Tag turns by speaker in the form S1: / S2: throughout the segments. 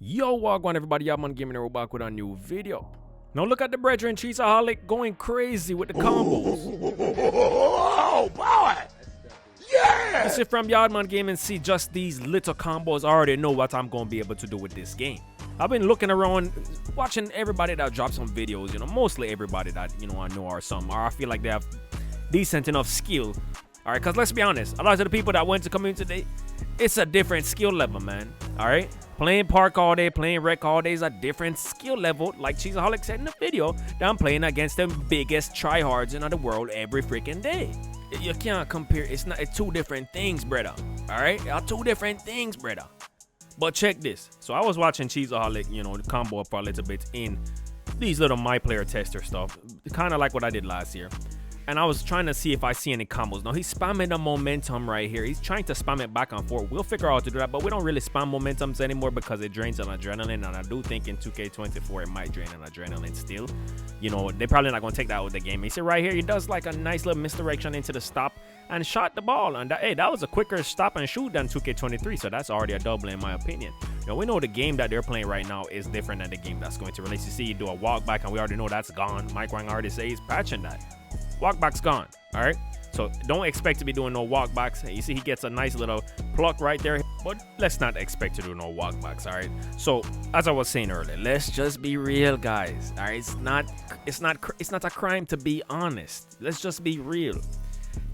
S1: Yo, wagwan everybody, Yardman Gaming here, we're back with a new video. Now look at the brethren, Cheeseaholic going crazy with the combos.
S2: Oh boy! Yeah!
S1: You see from Yardman Gaming, see just these little combos, I already know what I'm going to be able to do with this game. I've been looking around, watching everybody that drops some videos, mostly everybody that, I know or something, or I feel like they have decent enough skill. Alright, because let's be honest, a lot of the people that went to community today, it's a different skill level, man. Alright? Playing park all day, playing rec all day is a different skill level, like Cheeseaholic said in the video, that I'm playing against the biggest tryhards in the world every freaking day. You can't compare, it's two different things, brother. Alright? Two different things, brother. But check this. So I was watching Cheeseaholic, combo up for a little bit in these little My Player Tester stuff, kind of like what I did last year. And I was trying to see if I see any combos. Now, he's spamming the momentum right here. He's trying to spam it back and forth. We'll figure out how to do that, but we don't really spam momentums anymore because it drains an adrenaline. And I do think in 2K24, it might drain an adrenaline still. They're probably not going to take that out of the game. You see right here, he does like a nice little misdirection into the stop and shot the ball. And that was a quicker stop and shoot than 2K23, so that's already a double in my opinion. We know the game that they're playing right now is different than the game that's going to release. You see, you do a walk back, and we already know that's gone. Mike Wang already says he's patching that. Walkback's gone, all right? So don't expect to be doing no walkbacks. You see he gets a nice little pluck right there, but let's not expect to do no walkbacks, all right? So as I was saying earlier, let's just be real, guys, all right? It's not a crime to be honest. Let's just be real.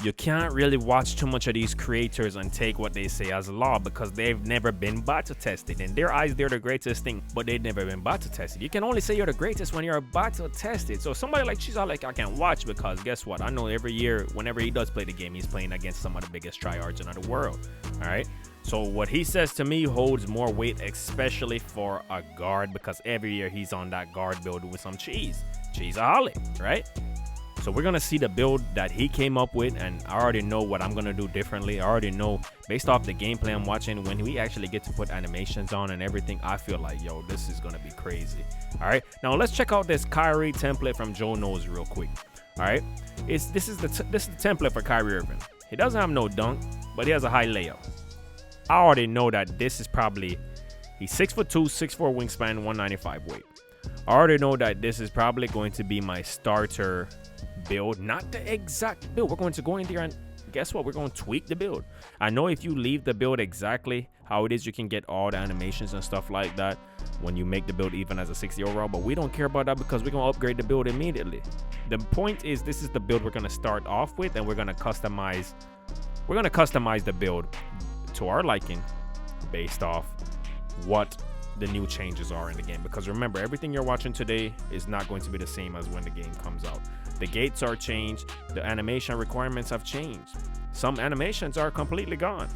S1: You can't really watch too much of these creators and take what they say as law because they've never been beta tested. In their eyes, they're the greatest thing, but they've never been beta tested. You can only say you're the greatest when you're beta tested. So somebody like Cheeseaholic, I can watch because guess what? I know every year, whenever he does play the game, he's playing against some of the biggest tryhards in the world. All right. So what he says to me holds more weight, especially for a guard, because every year he's on that guard build with some Cheeseaholic, right? So we're going to see the build that he came up with, and I already know what I'm going to do differently. I already know based off the gameplay I'm watching, when we actually get to put animations on and everything, I feel like, yo, this is going to be crazy. All right, now let's check out this Kyrie template from Joe Knows real quick. All right, this is the template for Kyrie Irving. He doesn't have no dunk, but he has a high layup. I already know that this is probably, he's 6'2", 6'4" wingspan, 195 weight. I already know that this is probably going to be my starter build, not the exact build. We're going to go in there and guess what? We're going to tweak the build. I know if you leave the build exactly how it is, you can get all the animations and stuff like that when you make the build even as a 60 overall, but we don't care about that because we're going to upgrade the build immediately. The point is, this is the build we're going to start off with, and we're going to customize the build to our liking based off what the new changes are in the game, because remember, everything you're watching today is not going to be the same as when the game comes out. The gates are changed, the animation requirements have changed, some animations are completely gone.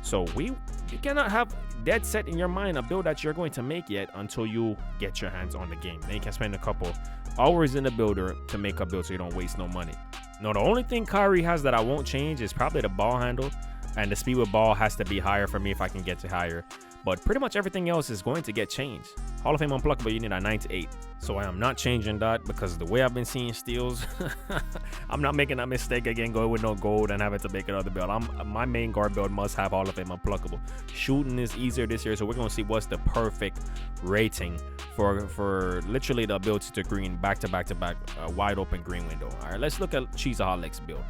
S1: So you cannot have dead set in your mind a build that you're going to make yet until you get your hands on the game. Then you can spend a couple hours in the builder to make a build so you don't waste no money. Now the only thing Kyrie has that I won't change is probably the ball handle, and the speed with ball has to be higher for me if I can get to higher. But pretty much everything else is going to get changed. Hall of Fame unpluckable, you need a 98. So I am not changing that because the way I've been seeing steals, I'm not making that mistake again, going with no gold and having to make another build. My main guard build must have Hall of Fame unpluckable. Shooting is easier this year, so we're going to see what's the perfect rating for literally the ability to green back to back, wide open green window. All right, let's look at Cheeseaholic's build.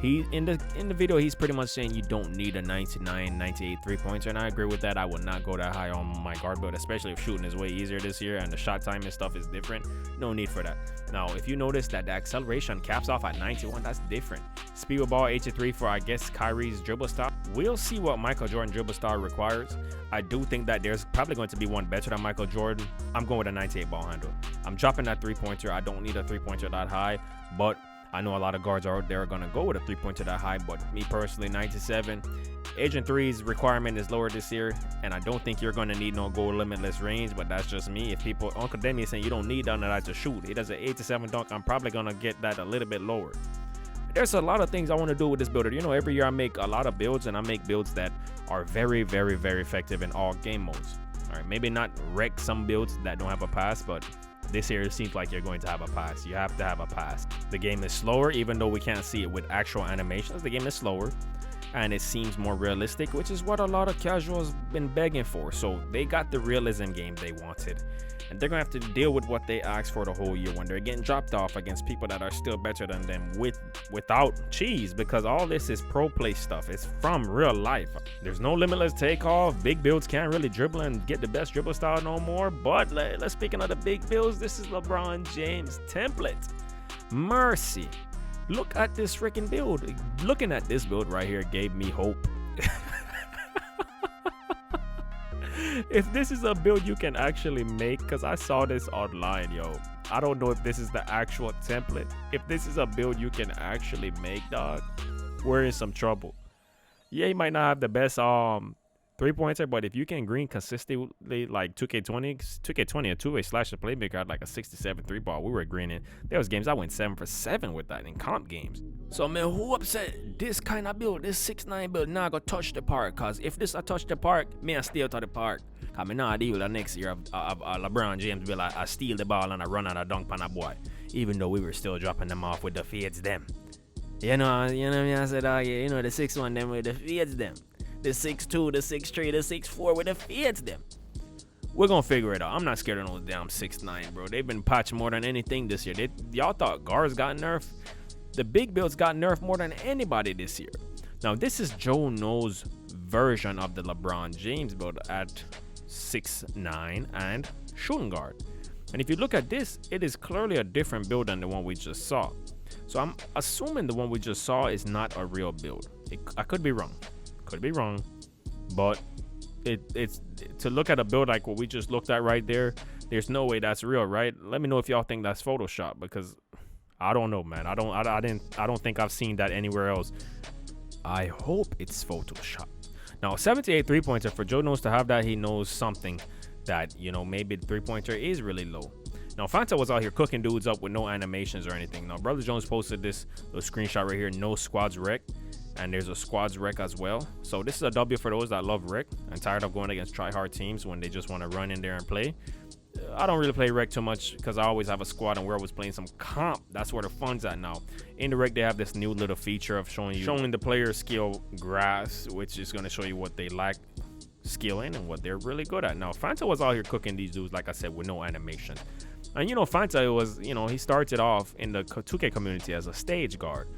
S1: He in the video, he's pretty much saying you don't need a 99, 98 3-pointer, and I agree with that. I would not go that high on my guard build, especially if shooting is way easier this year and the shot time and stuff is different. No need for that. Now, if you notice that the acceleration caps off at 91, that's different. Speed with ball 83 for, I guess, Kyrie's dribble style. We'll see what Michael Jordan dribble style requires. I do think that there's probably going to be one better than Michael Jordan. I'm going with a 98 ball handle. I'm dropping that 3-pointer. I don't need a 3-pointer that high, but I know a lot of guards out there are going to go with a 3-pointer that high, but me personally, 97. Agent 3's requirement is lower this year, and I don't think you're going to need no goal limitless range, but that's just me. If people, Uncle Demi is saying you don't need none of that to shoot. He does an 87 dunk. I'm probably going to get that a little bit lower. There's a lot of things I want to do with this builder. Every year I make a lot of builds, and I make builds that are very, very, very effective in all game modes. All right, maybe not wreck some builds that don't have a pass, but this year it seems like you're going to have a pass. You have to have a pass. The game is slower, even though we can't see it with actual animations. The game is slower. and it seems more realistic, which is what a lot of casuals been begging for. So they got the realism game they wanted, and they're gonna have to deal with what they asked for the whole year when they're getting dropped off against people that are still better than them without cheese, because all this is pro play stuff. It's from real life. There's no limitless takeoff. Big builds can't really dribble and get the best dribble style no more. But let's speaking of the big builds, this is LeBron James template. Mercy. Look at this freaking build. Looking at this build right here gave me hope. If this is a build you can actually make, because I saw this online, yo. I don't know if this is the actual template. If this is a build you can actually make, dog, we're in some trouble. Yeah, you might not have the best three-pointer, but if you can green consistently like 2K20 a two-way slash the playmaker had like a 67 3-ball. We were greening. There was games I went 7 for 7 with that in comp games. So man, who upset this kind of build, this 6'9" build, now go touch the park? Cause if this I touch the park, me I stay out of the park. Cause me not deal the next year of LeBron James be like I steal the ball and I run out of dunk on a boy. Even though we were still dropping them off with the fades them. You know what I mean? I said, oh yeah, you know the 6'1" them with the fades them. The 6'2", the 6'3", the 6'4" with the fades them. We're gonna figure it out. I'm not scared of no damn 6'9", bro. They've been patched more than anything this year. Y'all thought guards got nerfed? The big builds got nerfed more than anybody this year. Now this is Joe No's version of the LeBron James build at 6'9" and shooting guard. And if you look at this, it is clearly a different build than the one we just saw. So I'm assuming the one we just saw is not a real build. I could be wrong. But it's to look at a build like what we just looked at right there, there's no way that's real, right? Let me know if y'all think that's Photoshop, because I don't know, man. I don't think I've seen that anywhere else. I hope it's Photoshop. Now 78 3-pointer, for Joe knows to have that, he knows something that, you know, maybe the 3-pointer is really low. Now Fanta was out here cooking dudes up with no animations or anything. Now Brother Jones posted this little screenshot right here, no squads wreck. And there's a squads wreck as well. So this is a W for those that love rec and tired of going against try-hard teams when they just want to run in there and play. I don't really play rec too much because I always have a squad and we're always playing some comp. That's where the fun's at now. In the rec, they have this new little feature of showing the player's skill graphs, which is going to show you what they lack skill in and what they're really good at. Now, Fanta was out here cooking these dudes, like I said, with no animation. And, you know, Fanta was, you know, he started off in the 2K community as a stage guard.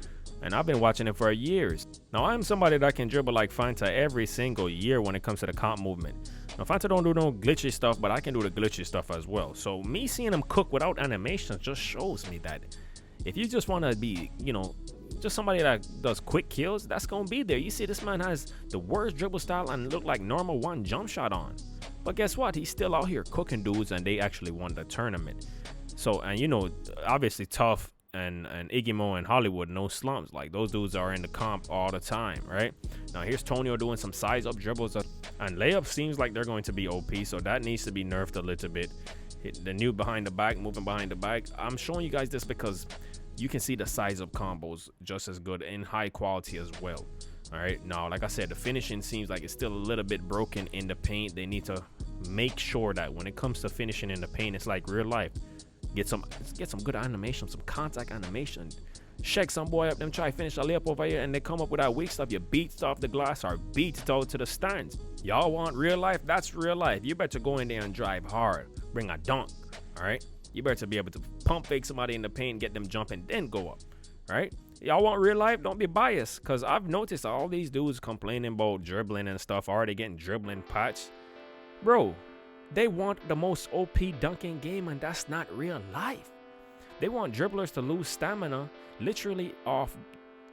S1: And I've been watching it for years. Now, I'm somebody that can dribble like Fanta every single year when it comes to the comp movement. Now, Fanta don't do no glitchy stuff, but I can do the glitchy stuff as well. So me seeing him cook without animations just shows me that if you just want to be, you know, just somebody that does quick kills, that's going to be there. You see, this man has the worst dribble style and look like normal one jump shot on. But guess what? He's still out here cooking dudes, and they actually won the tournament. So, and you know, obviously Tough and Iggy Mo and Hollywood, no slumps. Like, those dudes are in the comp all the time, right? Now here's Tonio doing some size up dribbles, and layup seems like they're going to be OP, so that needs to be nerfed a little bit. Hit the new behind the back, moving behind the back. I'm showing you guys this because you can see the size up combos just as good in high quality as well. All right, now like I said, the finishing seems like it's still a little bit broken in the paint. They need to make sure that when it comes to finishing in the paint, it's like real life. Get some good animation, some contact animation. Shake some boy up, them try to finish a layup over here, and they come up with that weak stuff. You beat off the glass or beat out to the stands. Y'all want real life? That's real life. You better go in there and drive hard. Bring a dunk, all right? You better be able to pump fake somebody in the paint, get them jumping, then go up, all right? Y'all want real life? Don't be biased, because I've noticed all these dudes complaining about dribbling and stuff, already getting dribbling patched. Bro, they want the most OP dunking game, and that's not real life. They want dribblers to lose stamina literally off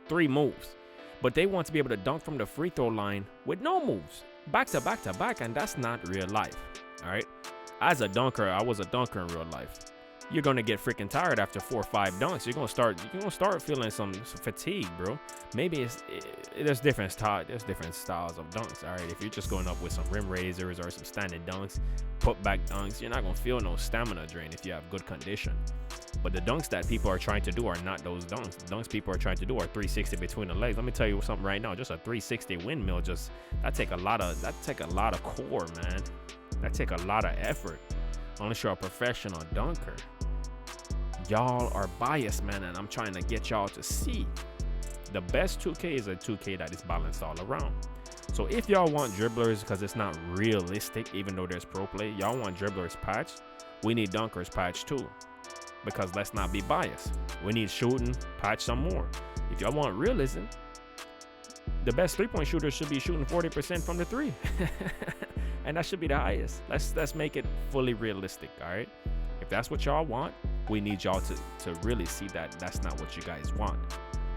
S1: 3 moves, but they want to be able to dunk from the free throw line with no moves, back to back to back, and that's not real life. All right, as a dunker, I was a dunker in real life. You're gonna get freaking tired after 4 or 5 dunks. You're gonna start feeling some fatigue, bro. Maybe there's different styles of dunks. All right, if you're just going up with some rim raisers or some standing dunks, put back dunks, you're not gonna feel no stamina drain if you have good condition. But the dunks that people are trying to do are not those dunks. The dunks people are trying to do are 360 between the legs. Let me tell you something right now. Just a 360 windmill, that take a lot of core, man. That take a lot of effort. Unless you're a professional dunker. Y'all are biased, man, and I'm trying to get y'all to see The best 2K is a 2K that is balanced all around. So if y'all want dribblers because it's not realistic, even though there's pro play, y'all want dribblers patch, we need dunkers patch too. Because let's not be biased. We need shooting patch some more. If y'all want realism, the best 3-point shooters should be shooting 40% from the 3. And that should be the highest. Let's make it fully realistic, all right? If that's what y'all want, we need y'all to really see that that's not what you guys want.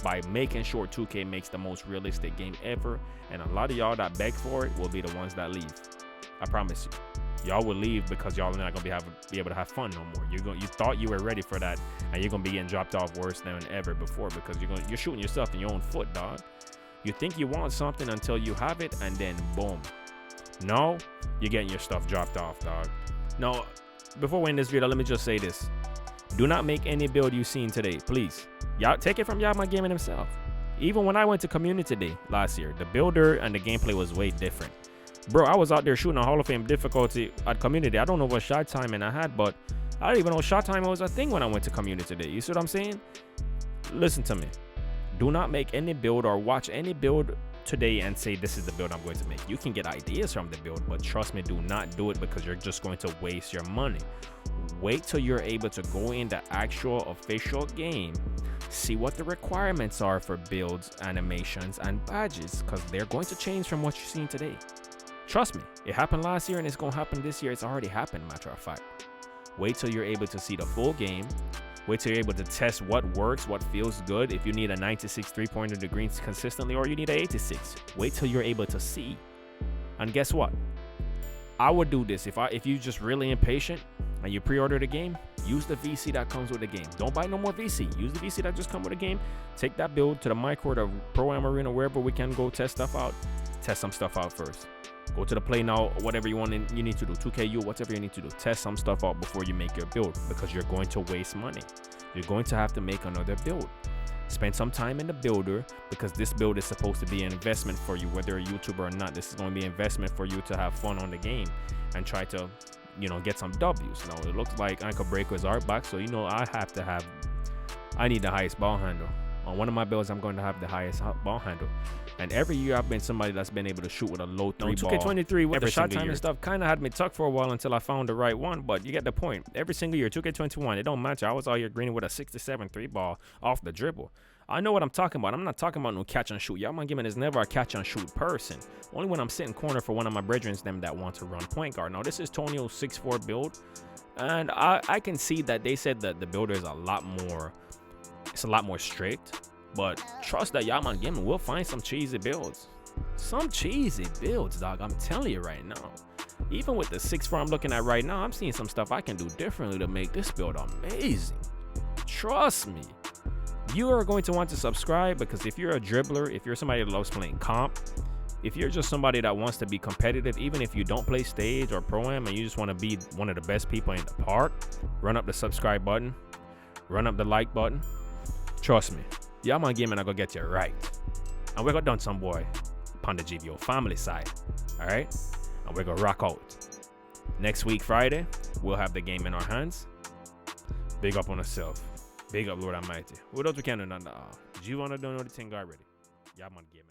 S1: By making sure 2K makes the most realistic game ever, and a lot of y'all that beg for it will be the ones that leave. I promise you. Y'all will leave because y'all are not gonna be able to have fun no more. You thought you were ready for that, and you're gonna be getting dropped off worse than ever before because you're shooting yourself in your own foot, dog. You think you want something until you have it, and then boom. No, you're getting your stuff dropped off, dog. No, before we end this video, let me just say this. Do not make any build you've seen today, please. Y'all take it from Yaman Gaming himself. Even when I went to Community Day last year, the builder and the gameplay was way different. Bro, I was out there shooting a Hall of Fame difficulty at Community. I don't know what shot timing I had, but I didn't even know shot timing was a thing when I went to Community Day. You see what I'm saying? Listen to me. Do not make any build or watch any build today and say this is the build I'm going to make. You can get ideas from the build, but trust me, do not do it because you're just going to waste your money. Wait till you're able to go in the actual official game, see what the requirements are for builds, animations, and badges, because they're going to change from what you've seen today. Trust me, it happened last year and it's going to happen this year. It's already happened, matter of fact. Wait till you're able to see the full game. Wait till you're able to test what works, what feels good. If you need a 96 3-pointer to greens consistently or you need an 86, wait till you're able to see. And guess what? I would do this if you're just really impatient and you pre-order the game. Use the VC that comes with the game. Don't buy no more VC. Use the VC that just comes with the game. Take that build to the micro, the Pro-Am Arena, wherever we can go test stuff out. Test some stuff out first. Go to the play now, whatever you need to do, 2KU, whatever you need to do. Test some stuff out before you make your build because you're going to waste money. You're going to have to make another build. Spend some time in the builder because this build is supposed to be an investment for you, whether you're a YouTuber or not. This is going to be an investment for you to have fun on the game and try to, get some W's. Now, it looks like Ankle Breakers are back, so I need the highest ball handle. On one of my builds, I'm going to have the highest ball handle. And every year, I've been somebody that's been able to shoot with a low 3 ball. 2K23 with the shot time and stuff kind of had me tucked for a while until I found the right one. But you get the point. Every single year, 2K21, it don't matter. I was out here greening with a 67 3 ball off the dribble. I know what I'm talking about. I'm not talking about no catch and shoot. Yaman Gaming is never a catch and shoot person. Only when I'm sitting corner for one of my brethren them that want to run point guard. Now, this is Tonio's 6'4" build. And I can see that they said that the builder is a lot more strict. But trust that Yaman Gaming will find some cheesy builds. Some cheesy builds, dog. I'm telling you right now. Even with the 6'4" I'm looking at right now, I'm seeing some stuff I can do differently to make this build amazing. Trust me. You are going to want to subscribe because if you're a dribbler, if you're somebody that loves playing comp, if you're just somebody that wants to be competitive, even if you don't play stage or pro-am and you just want to be one of the best people in the park, run up the subscribe button, run up the like button. Trust me. Yaman Gaming, I gonna get you right. And we're gonna done some boy upon the GVO family side. Alright? And we're gonna rock out. Next week, Friday, we'll have the game in our hands. Big up on ourselves. Big up Lord Almighty. What else we can do? Do you wanna know the thing already? Yaman Gaming.